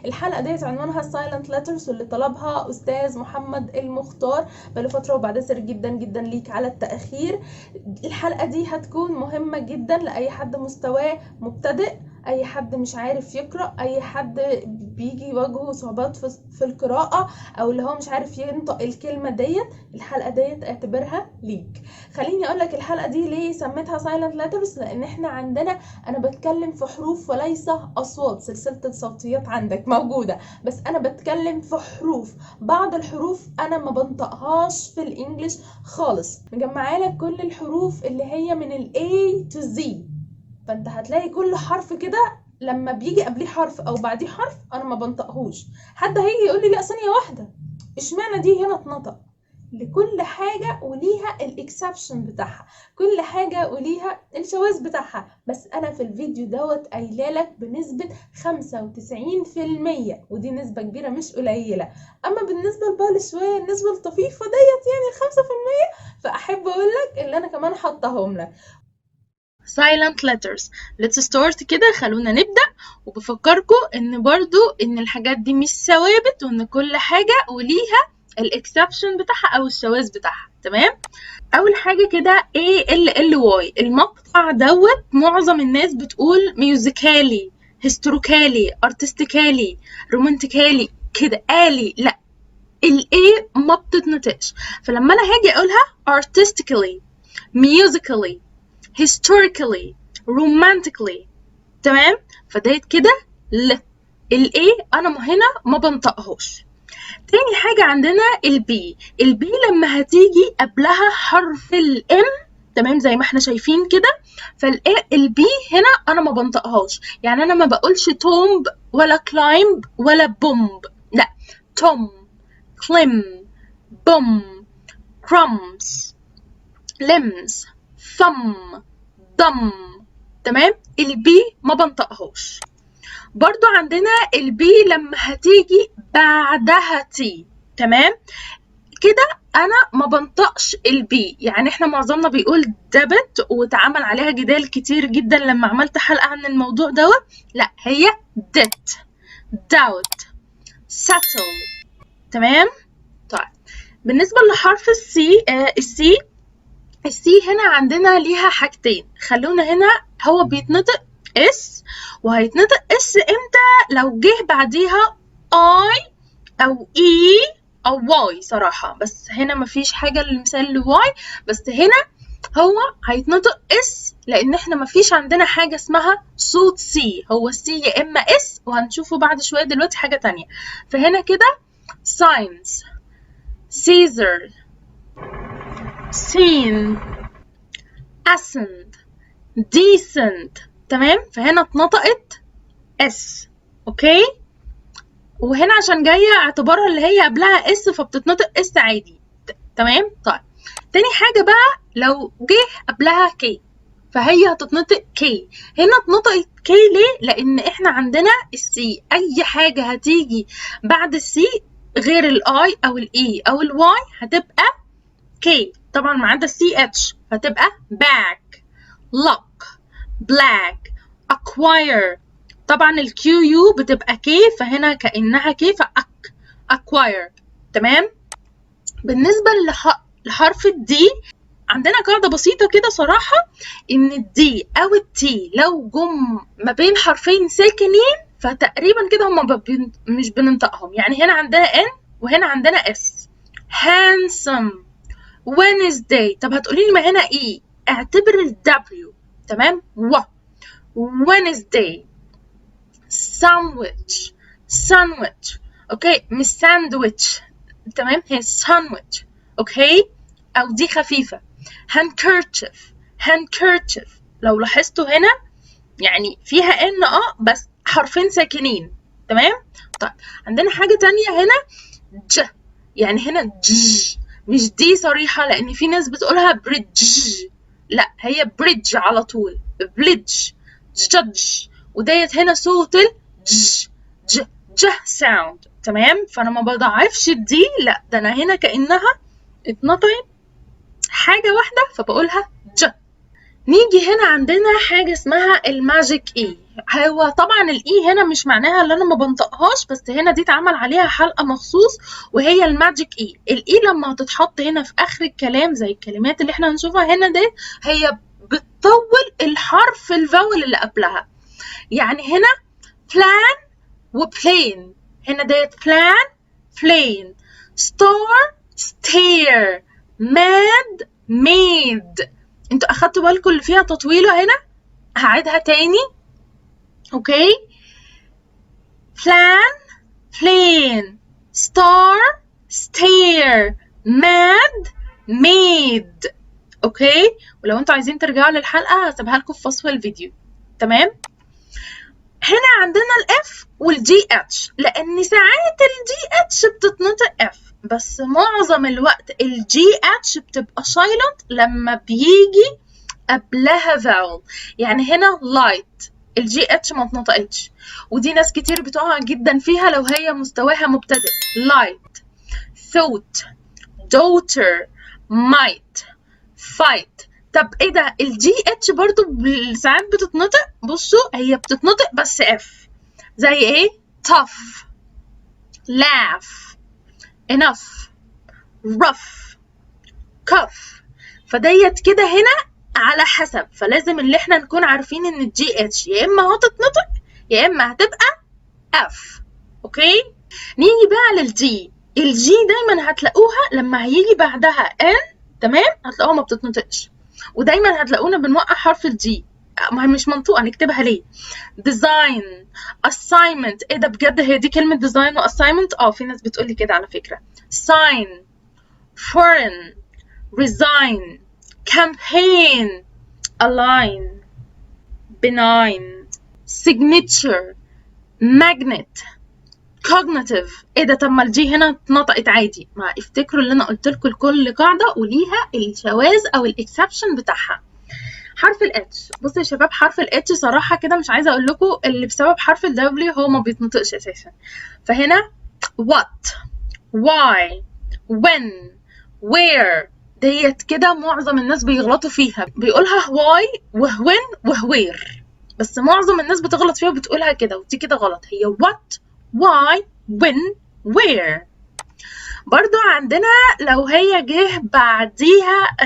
الحلقة ديت عنوانها silent letters واللي طلبها أستاذ محمد المختار بقاله فترة، وبعتذر جدا جدا ليك على التأخير. الحلقة دي هتكون مهمة جدا لأي حد مستواه مبتدئ، أي حد مش عارف يقرأ، أي حد بيجي يواجهه صعوبات في القراءة، أو اللي هو مش عارف ينطق الكلمة ديت. الحلقة ديت اعتبرها ليك. خليني أقولك الحلقة دي ليه سميتها silent letters، لأن احنا عندنا أنا بتكلم في حروف وليس أصوات. سلسلة الصوتيات عندك موجودة، بس أنا بتكلم في حروف. بعض الحروف أنا ما بنطقهاش في الإنجليش خالص. مجمعالك كل الحروف اللي هي من ال A to Z، فانت هتلاقي كل حرف كده لما بيجي قبليه حرف او بعديه حرف انا ما بنطقهوش. حد هيجي يقول لي لا ثانيه واحده، اشمعنى دي هنا اتنطق؟ لكل حاجه وليها الاكسبشن بتاعها، كل حاجه وليها الشواذ بتاعها. بس انا في الفيديو دوت قايله لك بنسبه 95%، ودي نسبه كبيره مش قليله. اما بالنسبه لبعض شويه النسبه الطفيفه ديت يعني 5%، فاحب اقول لك اللي انا كمان حطاهم لك. silent letters. let's start كده، خلونا نبدأ. وبفكركم ان برضو ان الحاجات دي مش ثوابت، وان كل حاجة وليها الاكسبشن بتاعها او الشواذ بتاعها. تمام. اول حاجة كده ALLY، المقطع دوت معظم الناس بتقول ميوزيكالي، هيستوريكالي، ارتستيكالي، رومانتيكالي كده. لا، الاي ما بتتنطقش. فلما انا هاجي اقولها artistically، musically، historically، romantically، تمام. فديت كده الايه انا هنا ما بنطقهاش. تاني حاجة عندنا البي لما هتيجي قبلها حرف الام، تمام، زي ما احنا شايفين كده. فالبي هنا انا ما بنطقهاش. يعني انا ما بقولش تومب ولا كلايمب ولا بومب، لا، توم، كليم، بوم، كرمز، limbs، thumb، ضم. تمام. البي ما بنطقهاش. برضو عندنا البي لما هتيجي بعدها تي، تمام كده انا ما بنطقش البي. يعني احنا معظمنا بيقول دبت، واتعمل عليها جدال كتير جدا لما عملت حلقة عن الموضوع دوت. لا، هي دت، doubt، settle. تمام. طيب بالنسبة لحرف السي هنا عندنا ليها حاجتين. خلونا هنا هو بيتنطق اس، وهيتنطق اس امتى؟ لو جه بعديها اي او اي او واي صراحة. بس هنا مفيش حاجة للمثال لواي، بس هنا هو هيتنطق اس لان احنا مفيش عندنا حاجة اسمها صوت سي. هو السي يا اما اس، وهنشوفه بعد شوية دلوقتي حاجة تانية. فهنا كده signs، Caesar، seen، ascend، decent. تمام. فهنا اتنطقت اس. اوكي. وهنا عشان جايه اعتبارها اللي هي قبلها اس فبتتنطق اس عادي. تمام. طيب تاني حاجه بقى لو جه قبلها كي فهي هتتنطق كي. هنا اتنطقت كي ليه؟ لان احنا عندنا السي، اي حاجه هتيجي بعد السي غير الاي او الاي او الواي هتبقى كي طبعا، ما عدا السي اتش هتبقى back، luck، black، acquire. طبعا الكيو يو بتبقى كي، فهنا كأنها كي فأك، acquire. تمام. بالنسبة لحرف الدي عندنا قاعدة بسيطة كده صراحة، إن الدي أو التي لو جم ما بين حرفين ساكنين فتقريبا كده هما مش بننطقهم. يعني هنا عندنا ان وهنا عندنا اس. handsome، Wednesday. طب هتقولي لي ما هنا ايه؟ اعتبر ال W. تمام. Wednesday. sandwich، اوكي، مش ساندويتش. تمام، هي sandwich. اوكي. او دي خفيفة. handkerchief. لو لاحظتوا هنا يعني فيها ان بس حرفين ساكنين. تمام. طيب عندنا حاجة تانية هنا ج، يعني هنا ج مش دي صريحة، لأن في ناس بتقولها بريدج. لا، هي بريدج على طول، بريدج، جدج. وديت هنا صوت ج ساوند. تمام. فأنا ما بضعفش دي، لا، ده أنا هنا كأنها اتنطقت حاجة واحدة فبقولها ج. نيجي هنا عندنا حاجة اسمها الماجيك اي. هو طبعا الاي هنا مش معناها ان انا ما بنطقهاش، بس هنا دي اتعمل عليها حلقة مخصوص، وهي الماجيك اي. الاي لما هتتحط هنا في اخر الكلام زي الكلمات اللي احنا هنشوفها هنا دي، هي بتطول الحرف الفاول اللي قبلها. يعني هنا plan وبلين، هنا ديت plan plane، star stare، mad made. انتوا اخدتوا بالكم اللي فيها تطويله هنا؟ هعيدها تاني. اوكي، plan plane، star stare، mad made. اوكي، ولو انتوا عايزين ترجعوا للحلقه هسيبها لكم في وصف الفيديو. تمام. هنا عندنا الاف والجي اتش، لان ساعات الجي اتش بتتنطق اف، بس معظم الوقت الجي اتش بتبقى سايلنت لما بيجي قبلها فاول. يعني هنا لايت الجي اتش ما اتنطقتش، ودي ناس كتير بتقع جدا فيها لو هي مستواها مبتدئ. لايت، thought، daughter، might، fight. طب ايه ده؟ الجي اتش برضو ساعات بتتنطق. بصوا هي بتتنطق بس اف، زي ايه؟ tough، laugh، enough، rough، cuff. فديت كده هنا على حسب، فلازم اللي احنا نكون عارفين ان الجي اتش يا اما هتتنطق يا اما هتبقى اف. اوكي، نيجي بقى للجي. الجي دايما هتلاقوها لما هيجي بعدها ان، تمام، هتلاقوها ما بتتنطقش، ودايما هتلاقونا بنوقع حرف الجي. ما هي مش منطوقه، نكتبها ليه؟ design، assignment. ايه ده بجد؟ هي دي كلمه design و assignment؟ في ناس بتقولي كده على فكره. sign، foreign، resign، campaign، align، benign، signature، magnet، cognitive. ايه ده؟ طب ما الجي هنا اتنطقت عادي. ما افتكروا اللي انا قلت لكم لكل قاعده وليها الشواذ او الاكسبشن بتاعها. حرف الاتش، بصوا يا شباب، حرف الاتش صراحه كده مش عايزه اقول لكم اللي بسبب حرف الدبليو هو ما بيتنطقش اساسا. فهنا what، why، when، where. ديت كده معظم الناس بيغلطوا فيها، بيقولها why وwhen وwhere، بس معظم الناس بتغلط فيها وبتقولها كده، ودي كده غلط. هي what، why، when، where. برضو عندنا لو هي جه بعديها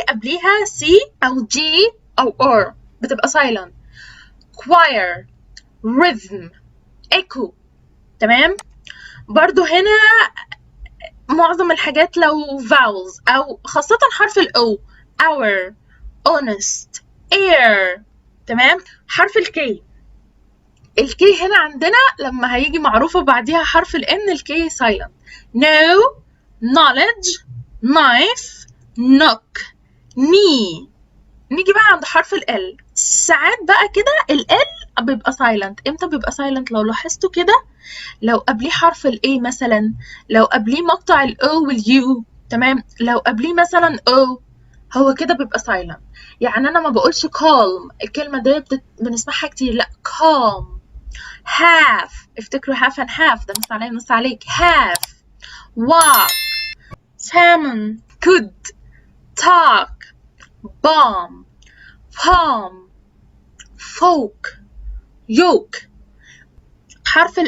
قبليها سي او جي او ار بتبقى silent. choir، rhythm، echo. تمام. برضو هنا معظم الحاجات لو vowels او خاصة حرف الاو، hour، honest، air. تمام. حرف الكي، الكي هنا عندنا لما هيجي معروفة بعديها حرف الان الكي silent. no، knowledge، knife، knock، knee. نيجي بقى عند حرف ال، ساعات بقى كده ال بيبقى silent. امتى بيبقى silent؟ لو لاحظتوا كده، لو قبليه حرف الاي مثلا، لو قبليه مقطع الاو واليو، تمام، لو قبليه مثلا او، هو كده بيبقى silent. يعني انا ما بقولش calm، الكلمة دي بنسمعها كتير، لا calm. half، افتكروا half and half، ده نص عليا نص عليك. half، walk، salmon، could، talk، bomb، palm، folk، yoke. حرف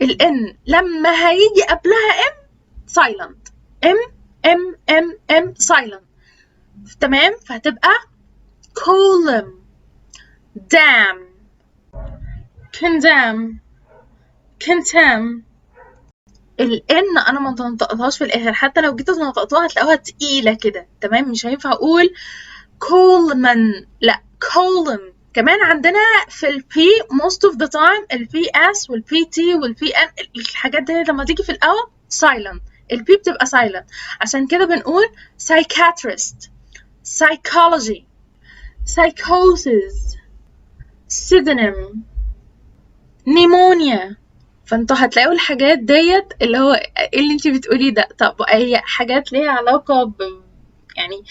الان لما هيجي قبلها ام silent. ام silent. تمام. فهتبقى column، dam، condemn، contemn. الان انا ما نطقتهاش في الاخر، حتى لو جيتوا نطقتوها هتلاقوها تقيله كده. تمام. مش هينفع اقول colman، لا column. كمان عندنا في البي most of the time البي اس والبي تي والبي ان، الحاجات دي لما تيجي في الاول silent، البي بتبقى silent. عشان كده بنقول psychiatrist، psychology، psychosis، pseudonym، pneumonia. فانتوا هتلاقوا الحاجات ديت اللي هو ايه اللي انت بتقوليه ده. طب هي حاجات ليها علاقة يعني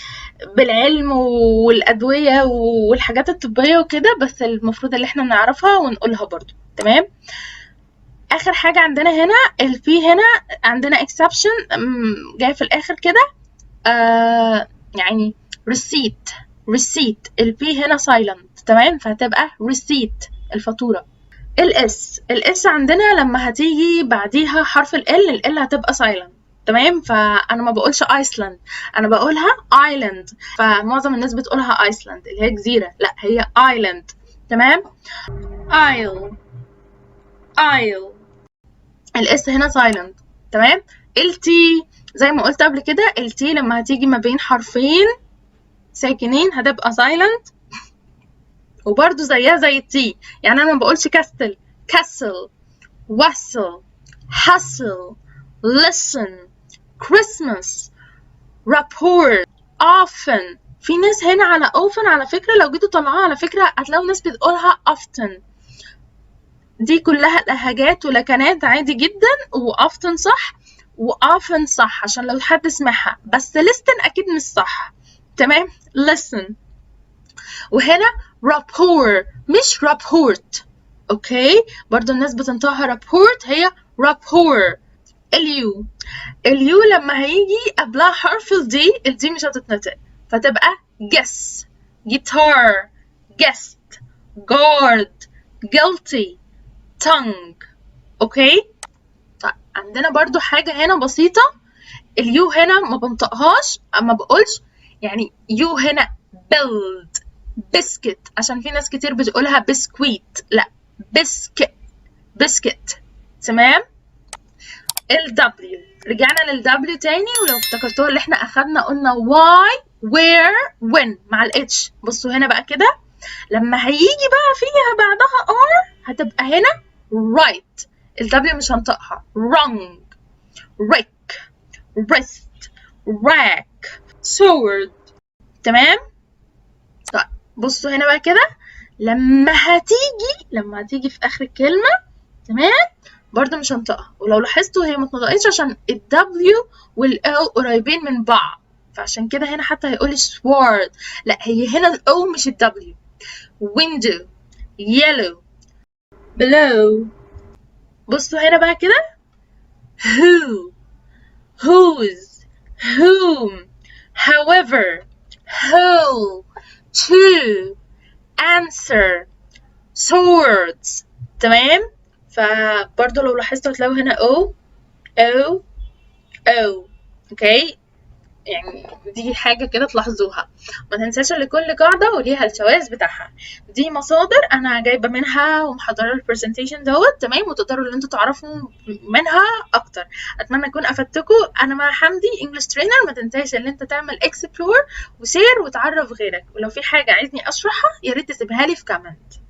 بالعلم والأدوية والحاجات الطبية وكده، بس المفروض اللي احنا نعرفها ونقولها برضو. تمام. آخر حاجة عندنا هنا البي، هنا عندنا exception جاي في الآخر كده. يعني receipt، receipt. البي هنا silent، تمام، فهتبقى receipt الفاتورة. الاس عندنا لما هتيجي بعديها حرف ال هتبقى silent، تمام، فانا ما بقولش ايسلاند، انا بقولها ايلاند، فمعظم الناس بتقولها ايسلاند اللي هي جزيرة، لا هي ايلاند، تمام. ايل الاس هنا silent، تمام. التي زي ما قلت قبل كده، التي لما هتيجي ما بين حرفين ساكنين هتبقى silent، وبرده زيها زي التي، يعني انا ما بقولش كاستل، كاسل، واسل، hustle، listen، Christmas، report، often. في ناس هنا على often على فكرة لو جيتوا طلعوها على فكرة هتلاقوا ناس بتقولها often، دي كلها لهجات ولكنات عادي جدا، و often صح و often صح عشان لو حد سمعها، بس listen أكيد مش صح، تمام. listen. وهنا rapport مش rapport، اوكي، برضو الناس بتنطقها rapport، هي rapport. اليو لما هيجي قبلها حرف الدي مش هتتنطق، فتبقى guess، guitar، guest، guard، guilty، tongue، اوكي. طيب عندنا برضو حاجة هنا بسيطة، اليو هنا ما بنطقهاش، ما بقولش يعني يو هنا build، biscuit، عشان في ناس كتير بتقولها بسكويت، لا biscuit، تمام. الW رجعنا للW تاني، ولو افتكرتوها اللي احنا اخدنا قلنا why where when مع الاتش. بصوا هنا بقى كده لما هيجي بقى فيها بعدها R هتبقى هنا right، الW مش هنطقها، wrong، rick، wrist، rack، sword، تمام. طيب بصوا هنا بقى كده لما هتيجي في اخر الكلمة، تمام، برضه مش هنطقها، ولو لاحظتوا هي ما اتنطقتش عشان ال W وال O قريبين من بعض، فعشان كده هنا حتى هيقول sword، لا هي هنا ال O مش ال W. window، yellow، below. بصوا هنا بقى كده who، whose، whom، however، whole، to، answer، swords، تمام. فبرضه لو لاحظتوا هتلاقوا هنا O اوكي، يعني دي حاجة كده تلاحظوها. ما تنساش ان كل قاعدة وليها الشواذ بتاعها. دي مصادر انا جايبة منها ومحضرة البرزنتيشن دوت، تمام، وتقدروا ان انتوا تعرفوا منها اكتر. اتمنى اكون افدتكم. انا مع حمدي انجلش ترينر. ما تنساش ان انت تعمل اكسبلور وشير وتعرف غيرك، ولو في حاجة عايزني اشرحها يا ريت تسيبها لي في كومنت.